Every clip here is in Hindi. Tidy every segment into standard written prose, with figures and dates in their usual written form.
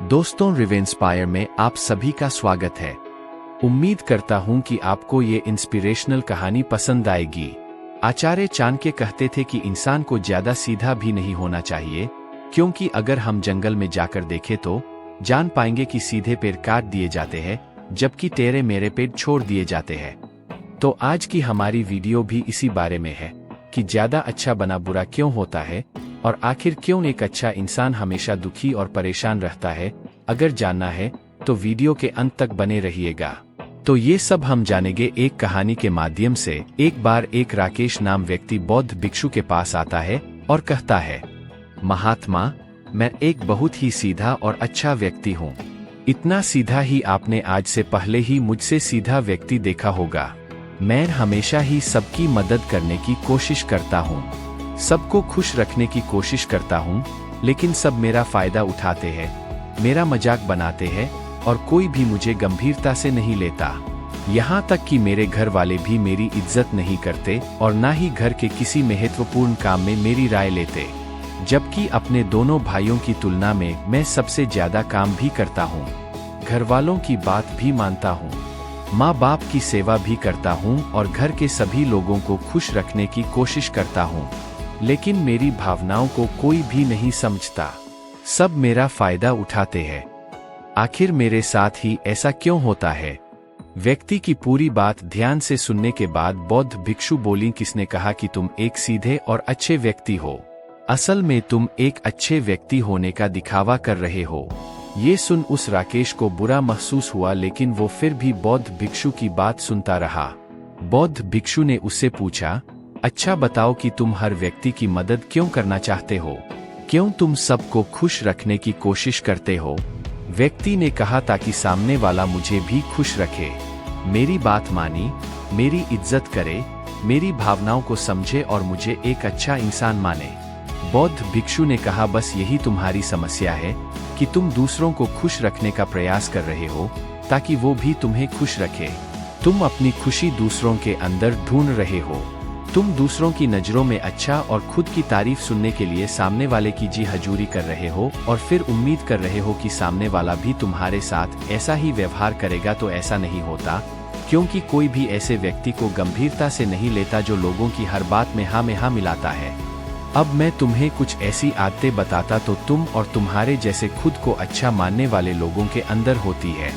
दोस्तों, रिवेंस्पायर में आप सभी का स्वागत है। उम्मीद करता हूं कि आपको ये इंस्पिरेशनल कहानी पसंद आएगी। आचार्य चाणक्य कहते थे कि इंसान को ज्यादा सीधा भी नहीं होना चाहिए, क्योंकि अगर हम जंगल में जाकर देखें तो जान पाएंगे कि सीधे पेड़ काट दिए जाते हैं, जबकि टेढ़े मेढ़े पेड़ छोड़ दिए जाते हैं। तो आज की हमारी वीडियो भी इसी बारे में है कि ज्यादा अच्छा बना बुरा क्यों होता है और आखिर क्यों एक अच्छा इंसान हमेशा दुखी और परेशान रहता है। अगर जानना है तो वीडियो के अंत तक बने रहिएगा। तो ये सब हम जानेंगे एक कहानी के माध्यम से। एक बार एक राकेश नाम व्यक्ति बौद्ध भिक्षु के पास आता है और कहता है, महात्मा, मैं एक बहुत ही सीधा और अच्छा व्यक्ति हूँ। इतना सीधा ही आपने आज से पहले ही मुझसे सीधा व्यक्ति देखा होगा। मैं हमेशा ही सबकी मदद करने की कोशिश करता हूँ, सबको खुश रखने की कोशिश करता हूँ, लेकिन सब मेरा फायदा उठाते हैं, मेरा मजाक बनाते हैं और कोई भी मुझे गंभीरता से नहीं लेता। यहाँ तक कि मेरे घर वाले भी मेरी इज्जत नहीं करते और ना ही घर के किसी महत्वपूर्ण काम में मेरी राय लेते, जबकि अपने दोनों भाइयों की तुलना में मैं सबसे ज्यादा काम भी करता हूँ, घर वालों की बात भी मानता हूँ, माँ बाप की सेवा भी करता हूँ और घर के सभी लोगों को खुश रखने की कोशिश करता हूँ, लेकिन मेरी भावनाओं को कोई भी नहीं समझता, सब मेरा फायदा उठाते हैं। आखिर मेरे साथ ही ऐसा क्यों होता है? व्यक्ति की पूरी बात ध्यान से सुनने के बाद बौद्ध भिक्षु बोली, किसने कहा कि तुम एक सीधे और अच्छे व्यक्ति हो? असल में तुम एक अच्छे व्यक्ति होने का दिखावा कर रहे हो। ये सुन उस राकेश को बुरा महसूस हुआ, लेकिन वो फिर भी बौद्ध भिक्षु की बात सुनता रहा। बौद्ध भिक्षु ने उससे पूछा, अच्छा बताओ कि तुम हर व्यक्ति की मदद क्यों करना चाहते हो? क्यों तुम सबको खुश रखने की कोशिश करते हो? व्यक्ति ने कहा, ताकि सामने वाला मुझे भी खुश रखे, मेरी बात मानी, मेरी इज्जत करे, मेरी भावनाओं को समझे और मुझे एक अच्छा इंसान माने। बौद्ध भिक्षु ने कहा, बस यही तुम्हारी समस्या है कि तुम दूसरों को खुश रखने का प्रयास कर रहे हो ताकि वो भी तुम्हें खुश रखे। तुम अपनी खुशी दूसरों के अंदर ढूंढ रहे हो। तुम दूसरों की नजरों में अच्छा और खुद की तारीफ सुनने के लिए सामने वाले की जी हजूरी कर रहे हो और फिर उम्मीद कर रहे हो कि सामने वाला भी तुम्हारे साथ ऐसा ही व्यवहार करेगा। तो ऐसा नहीं होता, क्योंकि कोई भी ऐसे व्यक्ति को गंभीरता से नहीं लेता जो लोगों की हर बात में हाँ में हाँ मिलाता है। अब मैं तुम्हें कुछ ऐसी आदतें बताता तो तुम और तुम्हारे जैसे खुद को अच्छा मानने वाले लोगों के अंदर होती है।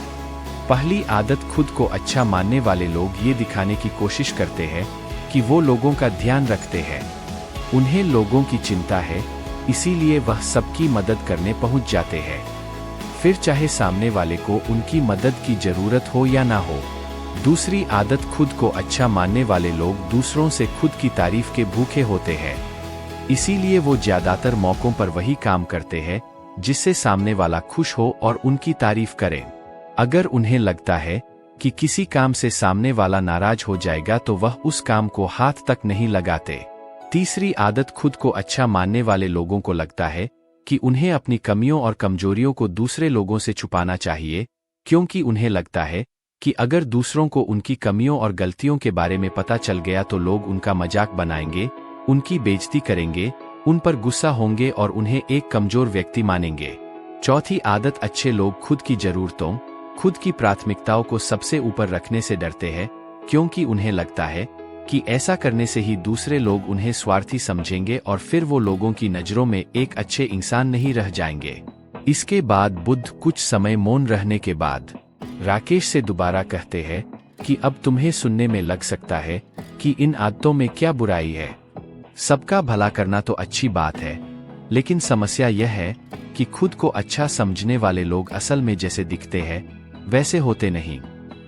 पहली आदत, खुद को अच्छा मानने वाले लोग ये दिखाने की कोशिश करते हैं कि वो लोगों का ध्यान रखते हैं, उन्हें लोगों की चिंता है, इसीलिए वह सबकी मदद करने पहुंच जाते हैं, फिर चाहे सामने वाले को उनकी मदद की जरूरत हो या ना हो। दूसरी आदत, खुद को अच्छा मानने वाले लोग दूसरों से खुद की तारीफ के भूखे होते हैं, इसीलिए वो ज्यादातर मौकों पर वही काम करते हैं जिससे सामने वाला खुश हो और उनकी तारीफ करे। अगर उन्हें लगता है कि किसी काम से सामने वाला नाराज हो जाएगा तो वह उस काम को हाथ तक नहीं लगाते। तीसरी आदत, खुद को अच्छा मानने वाले लोगों को लगता है कि उन्हें अपनी कमियों और कमजोरियों को दूसरे लोगों से छुपाना चाहिए, क्योंकि उन्हें लगता है कि अगर दूसरों को उनकी कमियों और गलतियों के बारे में पता चल गया तो लोग उनका मजाक बनाएंगे, उनकी बेइज्जती करेंगे, उन पर गुस्सा होंगे और उन्हें एक कमजोर व्यक्ति मानेंगे। चौथी आदत, अच्छे लोग खुद की जरूरतों, खुद की प्राथमिकताओं को सबसे ऊपर रखने से डरते हैं, क्योंकि उन्हें लगता है कि ऐसा करने से ही दूसरे लोग उन्हें स्वार्थी समझेंगे और फिर वो लोगों की नजरों में एक अच्छे इंसान नहीं रह जाएंगे। इसके बाद बुद्ध कुछ समय मौन रहने के बाद राकेश से दोबारा कहते हैं कि अब तुम्हें सुनने में लग सकता है कि इन आदतों में क्या बुराई है। सबका भला करना तो अच्छी बात है, लेकिन समस्या यह है कि खुद को अच्छा समझने वाले लोग असल में जैसे दिखते हैं वैसे होते नहीं,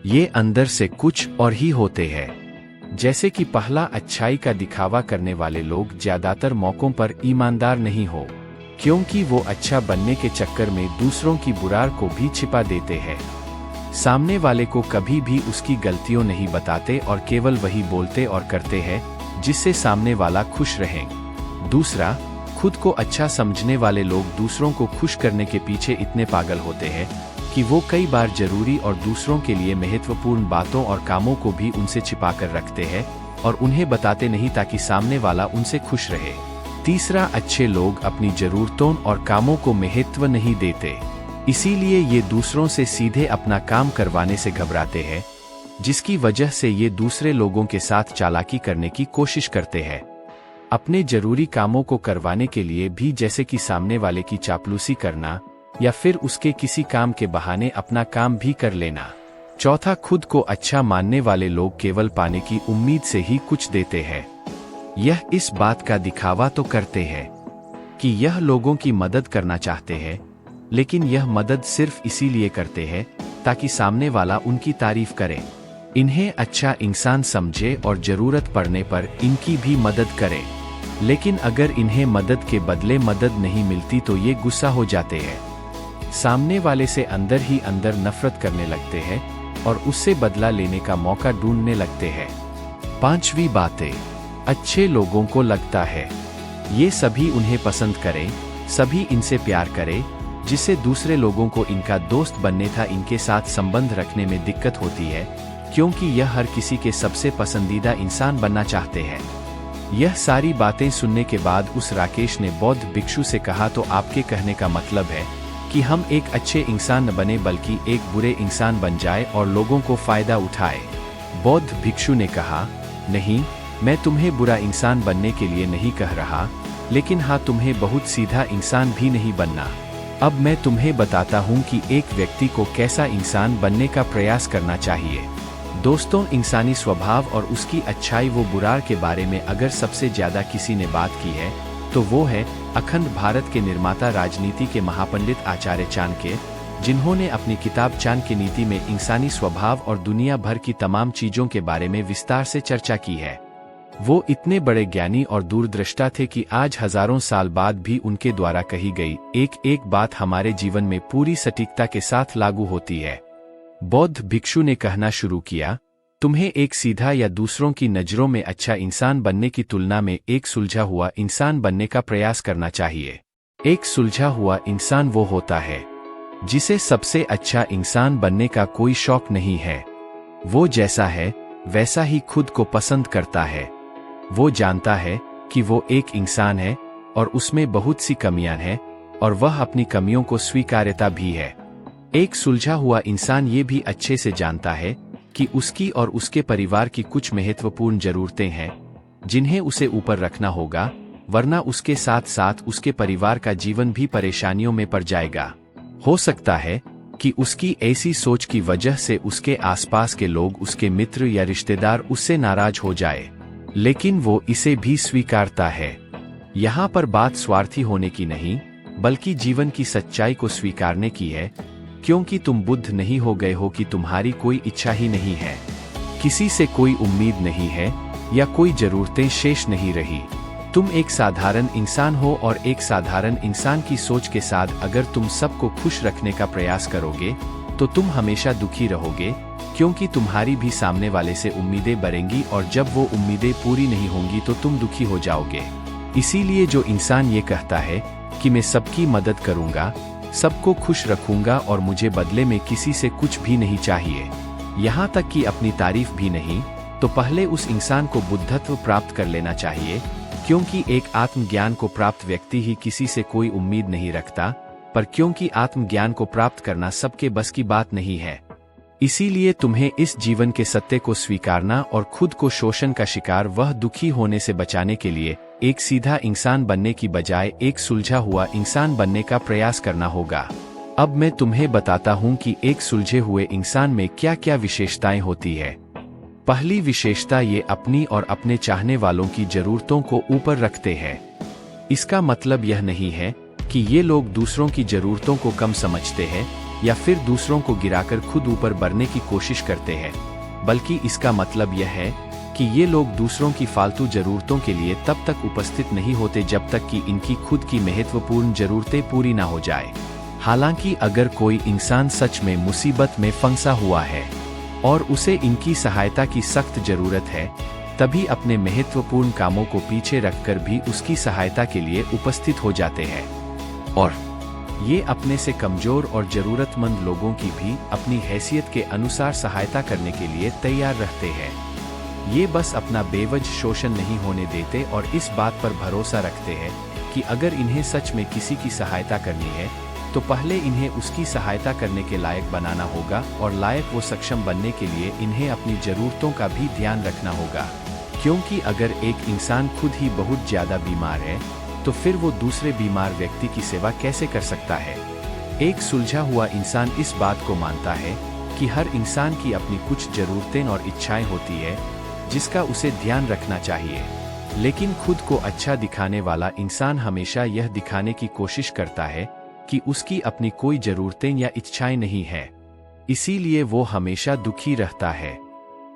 ये अंदर से कुछ और ही होते हैं। जैसे कि पहला, अच्छाई का दिखावा करने वाले लोग ज्यादातर मौकों पर ईमानदार नहीं हो, क्योंकि वो अच्छा बनने के चक्कर में दूसरों की बुराई को भी छिपा देते हैं। सामने वाले को कभी भी उसकी गलतियां नहीं बताते और केवल वही बोलते और करते हैं जिससे सामने वाला खुश रहे। दूसरा, खुद को अच्छा समझने वाले लोग दूसरों को खुश करने के पीछे इतने पागल होते हैं कि वो कई बार जरूरी और दूसरों के लिए महत्वपूर्ण बातों और कामों को भी उनसे छिपाकर रखते हैं और उन्हें बताते नहीं ताकि सामने वाला उनसे खुश रहे। तीसरा, अच्छे लोग अपनी जरूरतों और कामों को महत्व नहीं देते। इसीलिए ये दूसरों से सीधे अपना काम करवाने से घबराते हैं, जिसकी वजह से ये दूसरे लोगों के साथ चालाकी करने की कोशिश करते हैं। अपने जरूरी कामों को करवाने के लिए भी, जैसे कि सामने वाले की चापलूसी करना या फिर उसके किसी काम के बहाने अपना काम भी कर लेना। चौथा, खुद को अच्छा मानने वाले लोग केवल पाने की उम्मीद से ही कुछ देते हैं। यह इस बात का दिखावा तो करते हैं कि यह लोगों की मदद करना चाहते हैं, लेकिन यह मदद सिर्फ इसीलिए करते हैं ताकि सामने वाला उनकी तारीफ करे, इन्हें अच्छा इंसान समझे और जरूरत पड़ने पर इनकी भी मदद करे। लेकिन अगर इन्हें मदद के बदले मदद नहीं मिलती तो ये गुस्सा हो जाते हैं, सामने वाले से अंदर ही अंदर नफरत करने लगते हैं और उससे बदला लेने का मौका ढूंढने लगते हैं। पांचवी बातें, अच्छे लोगों को लगता है ये सभी उन्हें पसंद करें, सभी इनसे प्यार करें, जिससे दूसरे लोगों को इनका दोस्त बनने था इनके साथ संबंध रखने में दिक्कत होती है, क्योंकि यह हर किसी के सबसे पसंदीदा इंसान बनना चाहते हैं। यह सारी बातें सुनने के बाद उस राकेश ने बौद्ध भिक्षु से कहा, तो आपके कहने का मतलब है कि हम एक अच्छे इंसान न बने बल्कि एक बुरे इंसान बन जाए और लोगों को फायदा उठाए। बौद्ध भिक्षु ने कहा, नहीं, मैं तुम्हें बुरा इंसान बनने के लिए नहीं कह रहा, लेकिन हाँ, तुम्हें बहुत सीधा इंसान भी नहीं बनना। अब मैं तुम्हें बताता हूँ कि एक व्यक्ति को कैसा इंसान बनने का प्रयास करना चाहिए। दोस्तों, इंसानी स्वभाव और उसकी अच्छाई व बुराई के बारे में अगर सबसे ज्यादा किसी ने बात की है तो वो है अखंड भारत के निर्माता, राजनीति के महापंडित आचार्य चाणक्य, जिन्होंने अपनी किताब चाणक्य नीति में इंसानी स्वभाव और दुनिया भर की तमाम चीजों के बारे में विस्तार से चर्चा की है। वो इतने बड़े ज्ञानी और दूरदृष्टा थे कि आज हजारों साल बाद भी उनके द्वारा कही गई एक एक बात हमारे जीवन में पूरी सटीकता के साथ लागू होती है। बौद्ध भिक्षु ने कहना शुरू किया, तुम्हें एक सीधा या दूसरों की नजरों में अच्छा इंसान बनने की तुलना में एक सुलझा हुआ इंसान बनने का प्रयास करना चाहिए। एक सुलझा हुआ इंसान वो होता है जिसे सबसे अच्छा इंसान बनने का कोई शौक नहीं है। वो जैसा है वैसा ही खुद को पसंद करता है। वो जानता है कि वो एक इंसान है और उसमें बहुत सी कमियां हैं और वह अपनी कमियों को स्वीकारता भी है। एक सुलझा हुआ इंसान ये भी अच्छे से जानता है कि उसकी और उसके परिवार की कुछ महत्वपूर्ण जरूरतें हैं जिन्हें उसे ऊपर रखना होगा, वरना उसके साथ साथ उसके परिवार का जीवन भी परेशानियों में पड़ जाएगा। हो सकता है कि उसकी ऐसी सोच की वजह से उसके आसपास के लोग, उसके मित्र या रिश्तेदार उससे नाराज हो जाए, लेकिन वो इसे भी स्वीकारता है। यहाँ पर बात स्वार्थी होने की नहीं, बल्कि जीवन की सच्चाई को स्वीकारने की है, क्योंकि तुम बुद्ध नहीं हो गए हो कि तुम्हारी कोई इच्छा ही नहीं है, किसी से कोई उम्मीद नहीं है या कोई जरूरतें शेष नहीं रही। तुम एक साधारण इंसान हो और एक साधारण इंसान की सोच के साथ अगर तुम सबको खुश रखने का प्रयास करोगे तो तुम हमेशा दुखी रहोगे, क्योंकि तुम्हारी भी सामने वाले से उम्मीदें बढ़ेंगी और जब वो उम्मीदें पूरी नहीं होंगी तो तुम दुखी हो जाओगे। इसीलिए जो इंसान ये कहता है कि मैं सबकी मदद करूंगा, सबको खुश रखूंगा और मुझे बदले में किसी से कुछ भी नहीं चाहिए, यहाँ तक कि अपनी तारीफ भी नहीं, तो पहले उस इंसान को बुद्धत्व प्राप्त कर लेना चाहिए, क्योंकि एक आत्मज्ञान को प्राप्त व्यक्ति ही किसी से कोई उम्मीद नहीं रखता, पर क्योंकि आत्मज्ञान को प्राप्त करना सबके बस की बात नहीं है। इसीलिए तुम्हें इस जीवन के सत्य को स्वीकारना और खुद को शोषण का शिकार वह दुखी होने से बचाने के लिए एक सीधा इंसान बनने की बजाय एक सुलझा हुआ इंसान बनने का प्रयास करना होगा। अब मैं तुम्हें बताता हूँ कि एक सुलझे हुए इंसान में क्या क्या विशेषताएं होती है। पहली विशेषता, ये अपनी और अपने चाहने वालों की जरूरतों को ऊपर रखते हैं। इसका मतलब यह नहीं है कि ये लोग दूसरों की जरूरतों को कम समझते हैं या फिर दूसरों को गिराकर खुद ऊपर बढ़ने की कोशिश करते हैं, बल्कि इसका मतलब यह है कि ये लोग दूसरों की फालतू जरूरतों के लिए तब तक उपस्थित नहीं होते जब तक कि इनकी खुद की महत्वपूर्ण जरूरतें पूरी ना हो जाए। हालांकि अगर कोई इंसान सच में मुसीबत में फंसा हुआ है और उसे इनकी सहायता की सख्त जरूरत है, तभी अपने महत्वपूर्ण कामों को पीछे रखकर भी उसकी सहायता के लिए उपस्थित हो जाते हैं। और ये अपने से कमजोर और जरूरतमंद लोगों की भी अपनी हैसियत के अनुसार सहायता करने के लिए तैयार रहते हैं। ये बस अपना बेवजह शोषण नहीं होने देते और इस बात पर भरोसा रखते हैं कि अगर इन्हें सच में किसी की सहायता करनी है तो पहले इन्हें उसकी सहायता करने के लायक बनाना होगा और लायक व सक्षम बनने के लिए इन्हें अपनी ज़रूरतों का भी ध्यान रखना होगा। क्योंकि अगर एक इंसान खुद ही बहुत ज़्यादा बीमार है तो फिर वो दूसरे बीमार व्यक्ति की सेवा कैसे कर सकता है। एक सुलझा हुआ इंसान इस बात को मानता है कि हर इंसान की अपनी कुछ ज़रूरतें और इच्छाएं होती है जिसका उसे ध्यान रखना चाहिए, लेकिन खुद को अच्छा दिखाने वाला इंसान हमेशा यह दिखाने की कोशिश करता है कि उसकी अपनी कोई ज़रूरतें या इच्छाएं नहीं है, इसीलिए वो हमेशा दुखी रहता है।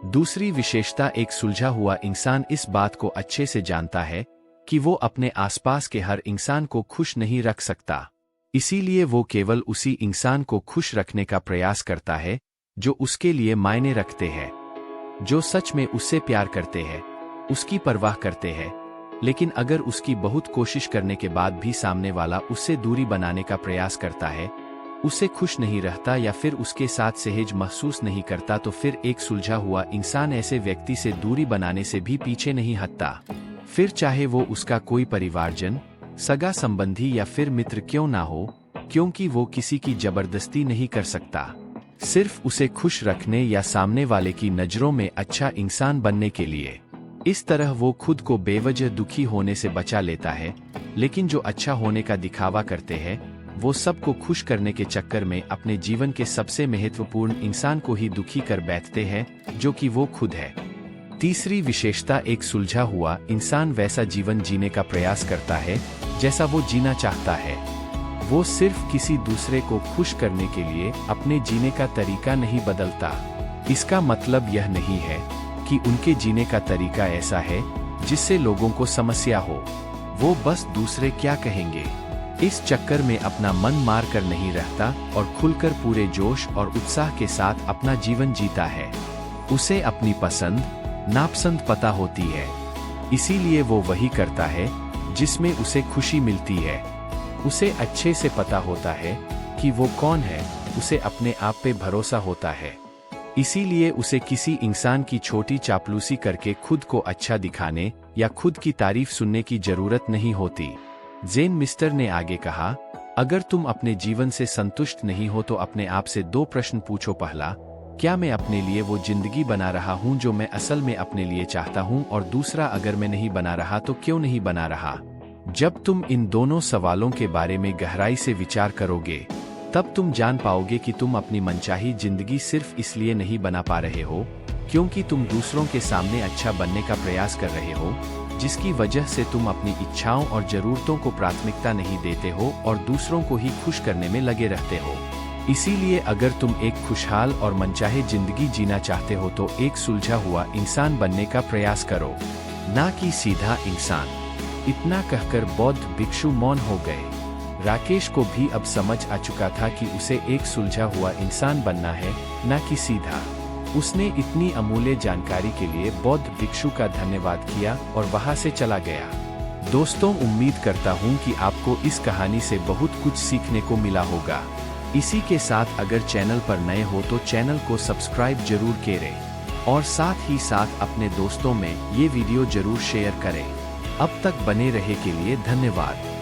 दूसरी विशेषता, एक सुलझा हुआ इंसान इस बात को अच्छे से जानता है कि वो अपने आसपास के हर इंसान को खुश नहीं रख सकता, इसीलिए वो केवल उसी इंसान को खुश रखने का प्रयास करता है जो उसके लिए मायने रखते हैं, जो सच में उससे प्यार करते हैं, उसकी परवाह करते हैं। लेकिन अगर उसकी बहुत कोशिश करने के बाद भी सामने वाला उससे दूरी बनाने का प्रयास करता है, उससे खुश नहीं रहता या फिर उसके साथ सहज महसूस नहीं करता, तो फिर एक सुलझा हुआ इंसान ऐसे व्यक्ति से दूरी बनाने से भी पीछे नहीं हटता, फिर चाहे वो उसका कोई परिवारजन, सगा संबंधी या फिर मित्र क्यों ना हो, क्योंकि वो किसी की जबरदस्ती नहीं कर सकता, सिर्फ उसे खुश रखने या सामने वाले की नज़रों में अच्छा इंसान बनने के लिए। इस तरह वो खुद को बेवजह दुखी होने से बचा लेता है। लेकिन जो अच्छा होने का दिखावा करते हैं वो सबको खुश करने के चक्कर में अपने जीवन के सबसे महत्वपूर्ण इंसान को ही दुखी कर बैठते हैं, जो कि वो खुद है। तीसरी विशेषता, एक सुलझा हुआ इंसान वैसा जीवन जीने का प्रयास करता है जैसा वो जीना चाहता है। वो सिर्फ किसी दूसरे को खुश करने के लिए अपने जीने का तरीका नहीं बदलता। इसका मतलब यह नहीं है कि उनके जीने का तरीका ऐसा है जिससे लोगों को समस्या हो, वो बस दूसरे क्या कहेंगे इस चक्कर में अपना मन मार कर नहीं रहता और खुलकर पूरे जोश और उत्साह के साथ अपना जीवन जीता है। उसे अपनी पसंद नापसंद पता होती है, इसीलिए वो वही करता है जिसमें उसे खुशी मिलती है। उसे अच्छे से पता होता है कि वो कौन है, उसे अपने आप पे भरोसा होता है, इसीलिए उसे किसी इंसान की छोटी चापलूसी करके खुद को अच्छा दिखाने या खुद की तारीफ सुनने की जरूरत नहीं होती। ज़ेन मिस्टर ने आगे कहा, अगर तुम अपने जीवन से संतुष्ट नहीं हो तो अपने आप से 2 प्रश्न पूछो। पहला, क्या मैं अपने लिए वो जिंदगी बना रहा हूँ जो मैं असल में अपने लिए चाहता हूँ, और दूसरा, अगर मैं नहीं बना रहा तो क्यों नहीं बना रहा। जब तुम इन दोनों सवालों के बारे में गहराई से विचार करोगे तब तुम जान पाओगे कि तुम अपनी मनचाही जिंदगी सिर्फ इसलिए नहीं बना पा रहे हो क्योंकि तुम दूसरों के सामने अच्छा बनने का प्रयास कर रहे हो, जिसकी वजह से तुम अपनी इच्छाओं और जरूरतों को प्राथमिकता नहीं देते हो और दूसरों को ही खुश करने में लगे रहते हो। इसीलिए अगर तुम एक खुशहाल और मनचाहे जिंदगी जीना चाहते हो तो एक सुलझा हुआ इंसान बनने का प्रयास करो, ना कि सीधा इंसान। इतना कहकर बौद्ध भिक्षु मौन हो गए। राकेश को भी अब समझ आ चुका था कि उसे एक सुलझा हुआ इंसान बनना है, न कि सीधा। उसने इतनी अमूल्य जानकारी के लिए बौद्ध भिक्षु का धन्यवाद किया और वहां से चला गया। दोस्तों, उम्मीद करता हूं कि आपको इस कहानी से बहुत कुछ सीखने को मिला होगा। इसी के साथ अगर चैनल पर नए हो तो चैनल को सब्सक्राइब जरूर करें और साथ ही साथ अपने दोस्तों में ये वीडियो जरूर शेयर करें। अब तक बने रहे के लिए धन्यवाद।